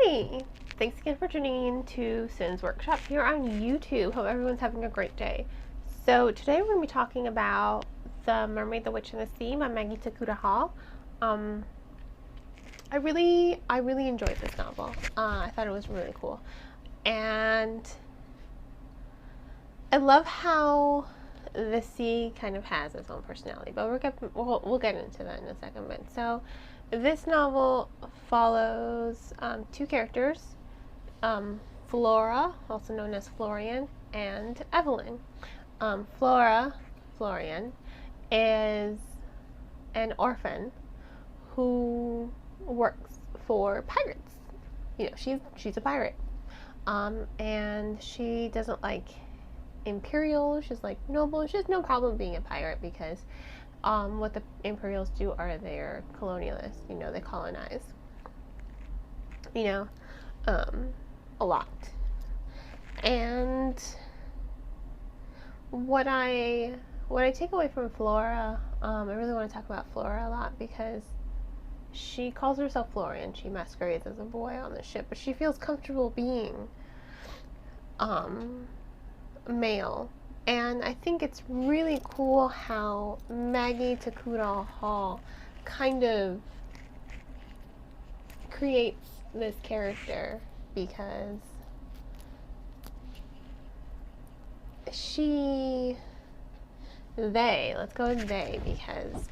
Hi! Thanks again for tuning in to Sin's Workshop here on YouTube. Hope everyone's having a great day. So today we're going to be talking about The Mermaid, the Witch, and the Sea by Maggie Tokuda-Hall. I really enjoyed this novel. I thought it was really cool. And I love how the sea kind of has its own personality, but we'll get into that in a second. But so this novel follows two characters, Flora, also known as Florian, and Evelyn. Flora Florian is an orphan who works for pirates. You know, she's a pirate, and she doesn't like Imperial. She's like noble. She has no problem being a pirate because what the Imperials do are they're colonialists. You know, they colonize. You know, a lot. And what I take away from Flora, I really want to talk about Flora a lot because she calls herself Florian. She masquerades as a boy on the ship, but she feels comfortable being male. And I think it's really cool how Maggie Tokuda-Hall kind of creates this character because let's go with they, because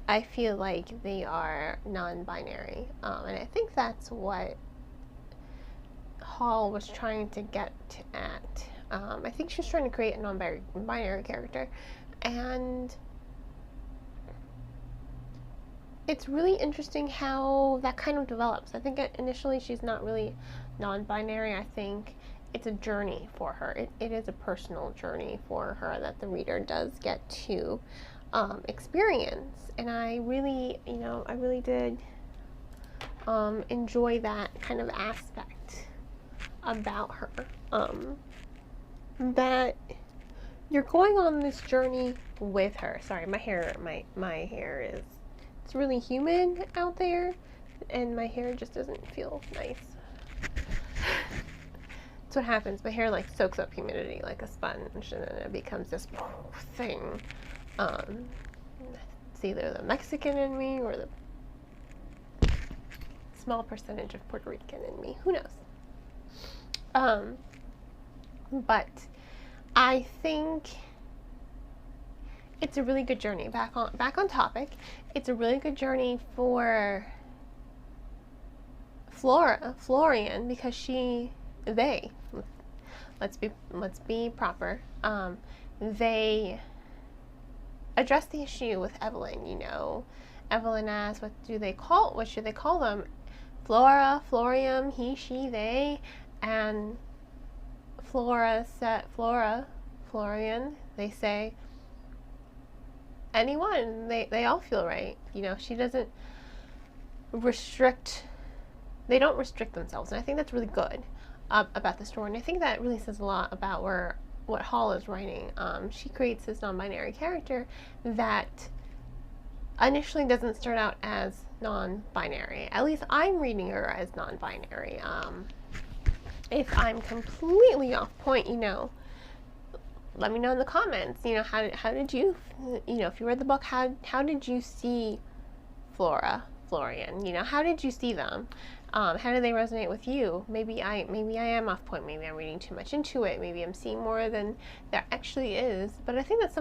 I feel like they are non-binary, and I think that's what Hall was trying to get at. I think she was trying to create a non-binary character, and it's really interesting how that kind of develops. I think initially she's not really non-binary. I think it's a journey for her. It is a personal journey for her that the reader does get to experience, and I really did enjoy that kind of aspect about her. That you're going on this journey with her. Sorry, my hair is, it's really humid out there, and my hair just doesn't feel nice. That's what happens. My hair like soaks up humidity like a sponge, and then it becomes this thing. It's either the Mexican in me or the small percentage of Puerto Rican in me. Who knows? But I think it's a really good journey. Back on topic. It's a really good journey for Flora Florian because let's be proper. They address the issue with Evelyn. You know, Evelyn asks, what should they call them? Flora, Florian, he, she, they, and Flora, Florian, they say anyone. They all feel right. You know, she doesn't restrict. They don't restrict themselves, and I think that's really good about the story. And I think that really says a lot about what Hall is writing. She creates this non-binary character that initially doesn't start out as non-binary. At least I'm reading her as non-binary. If I'm completely off point, you know, let me know in the comments. You know, how did you, you know, if you read the book, how did you see Flora Florian? You know, how did you see them? How do they resonate with you? Maybe I am off point. Maybe I'm reading too much into it. Maybe I'm seeing more than there actually is. But I think that's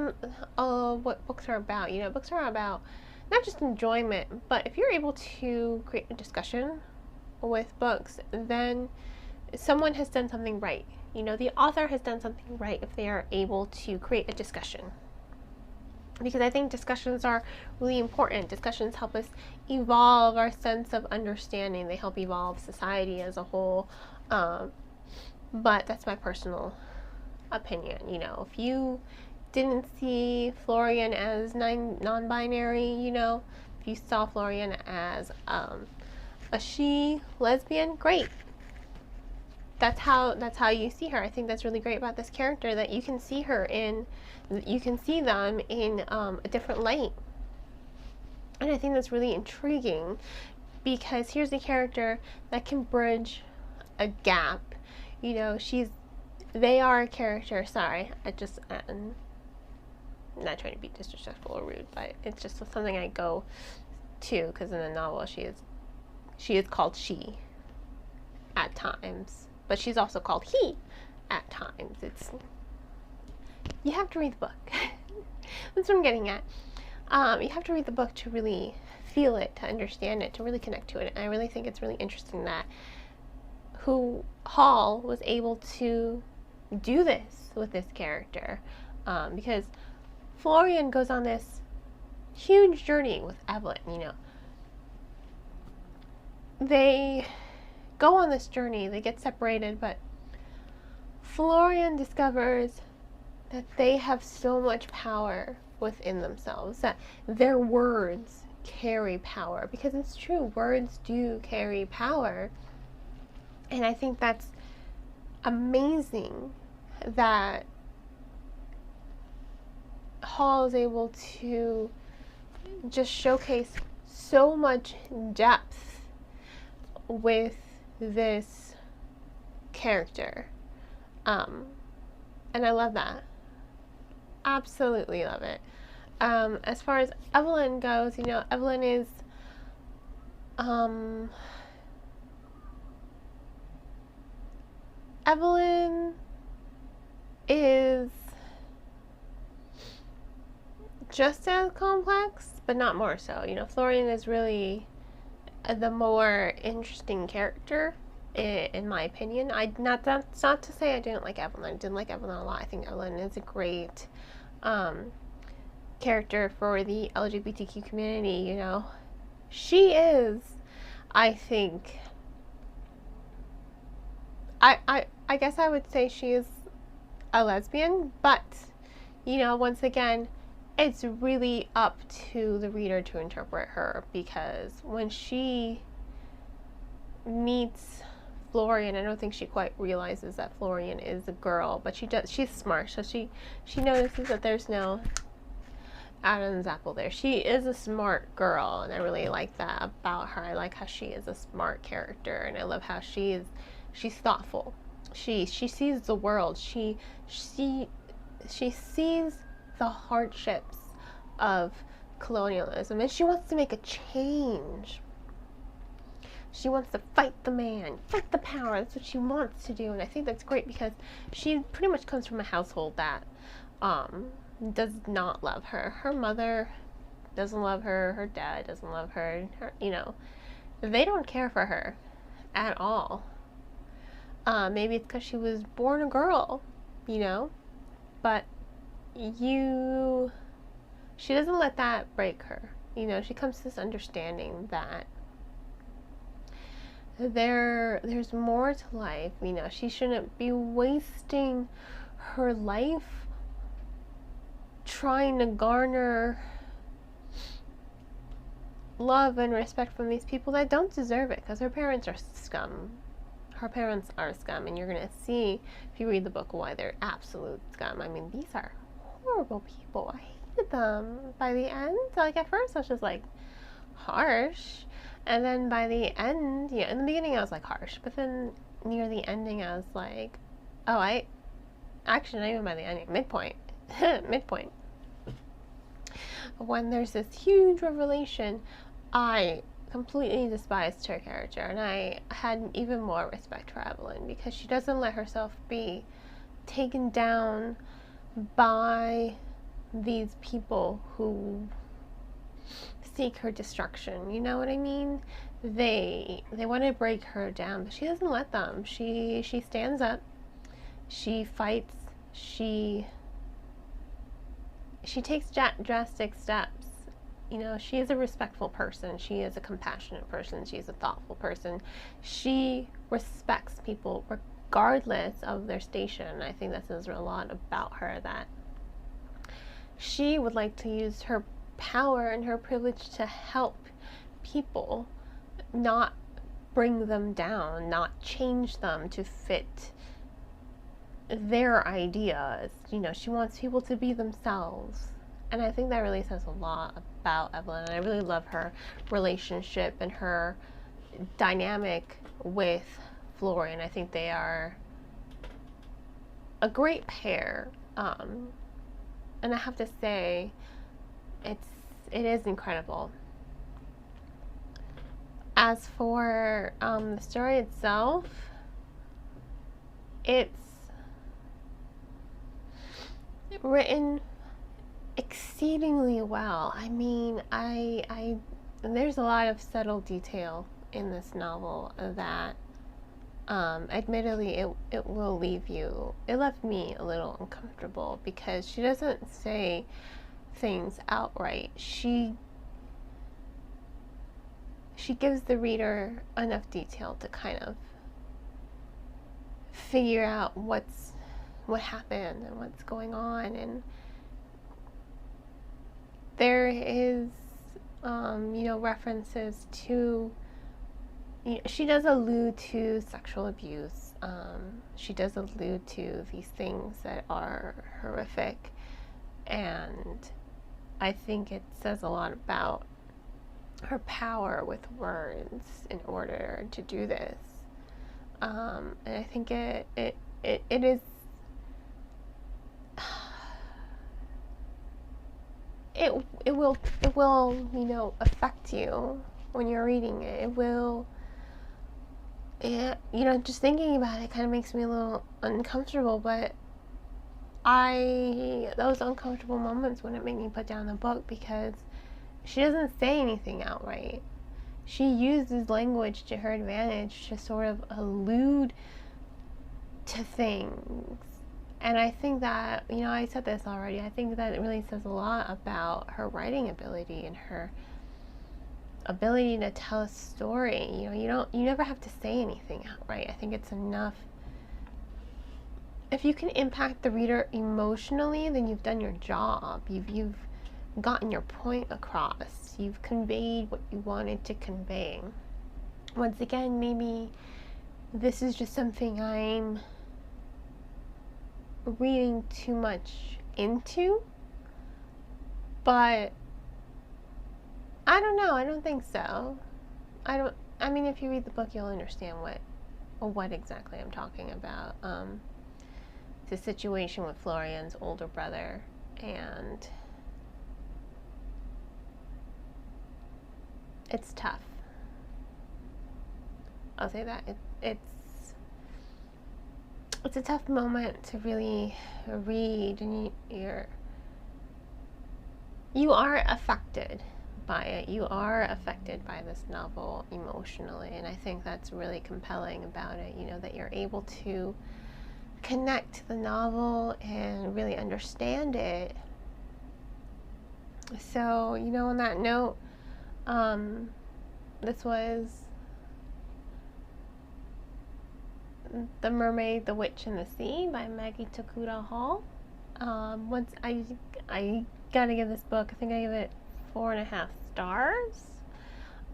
what books are about. You know, books are about not just enjoyment, but if you're able to create a discussion with books, then someone has done something right. You know, the author has done something right if they are able to create a discussion. Because I think discussions are really important. Discussions help us evolve our sense of understanding. They help evolve society as a whole. But that's my personal opinion. You know, if you didn't see Florian as non-binary, you know, if you saw Florian as a she, lesbian, great. That's how you see her. I think that's really great about this character, that you can see them in a different light. And I think that's really intriguing because here's a character that can bridge a gap. You know, they are a character. Sorry, I'm not trying to be disrespectful or rude, but it's just something I go to because in the novel she is called she at times, but she's also called he at times. You have to read the book. That's what I'm getting at. You have to read the book to really feel it, to understand it, to really connect to it. And I really think it's really interesting that Hall was able to do this with this character, because Florian goes on this huge journey with Evelyn. You know, they go on this journey, they get separated, but Florian discovers that they have so much power within themselves, that their words carry power, because it's true, words do carry power. And I think that's amazing that Hall is able to just showcase so much depth with this character. And I love that. Absolutely love it. As far as Evelyn goes, you know, Evelyn is just as complex, but not more so. You know, Florian is really the more interesting character, in my opinion. That's not to say I didn't like Evelyn. I didn't like Evelyn a lot. I think Evelyn is a great character for the LGBTQ community. You know, she is, I think, I guess I would say she is a lesbian, but, you know, once again, it's really up to the reader to interpret her, because when she meets Florian, I don't think she quite realizes that Florian is a girl, but she's smart, so she notices that there's no Adam's apple there. She is a smart girl, and I really like that about her. I like how she is a smart character, and I love how she's thoughtful. She sees the world. She sees the hardships of colonialism, and she wants to make a change. She wants to fight the man, fight the power. That's what she wants to do, and I think that's great because she pretty much comes from a household that does not love her. Her mother doesn't love her. Her dad doesn't love her. You know, they don't care for her at all. Maybe it's because she was born a girl, you know, but she doesn't let that break her. You know, she comes to this understanding that there's more to life. You know, she shouldn't be wasting her life trying to garner love and respect from these people that don't deserve it, because her parents are scum. Her parents are scum, and you're going to see, if you read the book, why they're absolute scum. I mean, these are horrible people. I hated them by the end. Like, at first I was just like, harsh, and then by the end, yeah, in the beginning I was like harsh, but then near the ending I was like, oh, actually not even by the ending, midpoint, when there's this huge revelation, I completely despised her character, and I had even more respect for Evelyn, because she doesn't let herself be taken down by these people who seek her destruction. You know what I mean? They want to break her down, but she doesn't let them. She stands up, she fights, she takes drastic steps. You know, she is a respectful person. She is a compassionate person. She is a thoughtful person. She respects people regardless of their station. I think that says a lot about her, that she would like to use her power and her privilege to help people, not bring them down, not change them to fit their ideas. You know, she wants people to be themselves. And I think that really says a lot about Evelyn. And I really love her relationship and her dynamic with Florian. I think they are a great pair, and I have to say, it is incredible. As for the story itself, it's written exceedingly well. I mean, there's a lot of subtle detail in this novel that, admittedly, it will leave you. It left me a little uncomfortable because she doesn't say things outright. She gives the reader enough detail to kind of figure out what happened and what's going on, and there is references to, she does allude to sexual abuse. She does allude to these things that are horrific, and I think it says a lot about her power with words in order to do this. And I think it is it will affect you when you're reading it. It will, just thinking about it kind of makes me a little uncomfortable, but those uncomfortable moments wouldn't make me put down the book, because she doesn't say anything outright. She uses language to her advantage to sort of allude to things. And I think that, I said this already, I think that it really says a lot about her writing ability and her ability to tell a story. You never have to say anything outright. I think it's enough. If you can impact the reader emotionally, then you've done your job. You've gotten your point across. You've conveyed what you wanted to convey. Once again, maybe this is just something I'm reading too much into, but I don't know. I don't think so. I mean, if you read the book, you'll understand what exactly I'm talking about. The situation with Florian's older brother, and it's tough. I'll say that. It's a tough moment to really read, and you are affected by it. You are affected by this novel emotionally, and I think that's really compelling about it, that you're able to connect to the novel and really understand it. So, on that note, this was The Mermaid, the Witch, and the Sea by Maggie Tokuda-Hall. Once I gotta give this book, I think I give it 4.5 stars.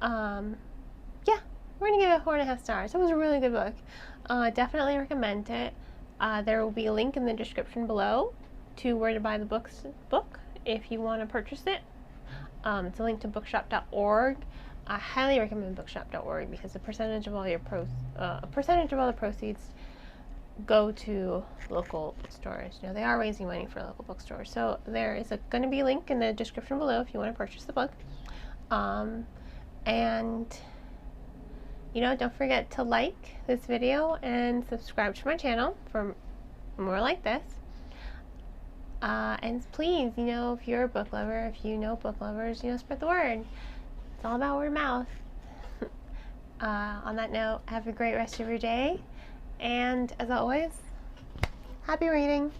Yeah, we're gonna give it 4.5 stars. It was a really good book. Definitely recommend it. There will be a link in the description below to where to buy the book if you want to purchase it. It's a link to bookshop.org. I highly recommend bookshop.org because a percentage of all the proceeds go to local bookstores. They are raising money for local bookstores. So there is going to be a link in the description below if you want to purchase the book. And don't forget to like this video and subscribe to my channel for more like this. And please, if you're a book lover, if you know book lovers, spread the word. It's all about word of mouth. On that note, have a great rest of your day. And as always, happy reading.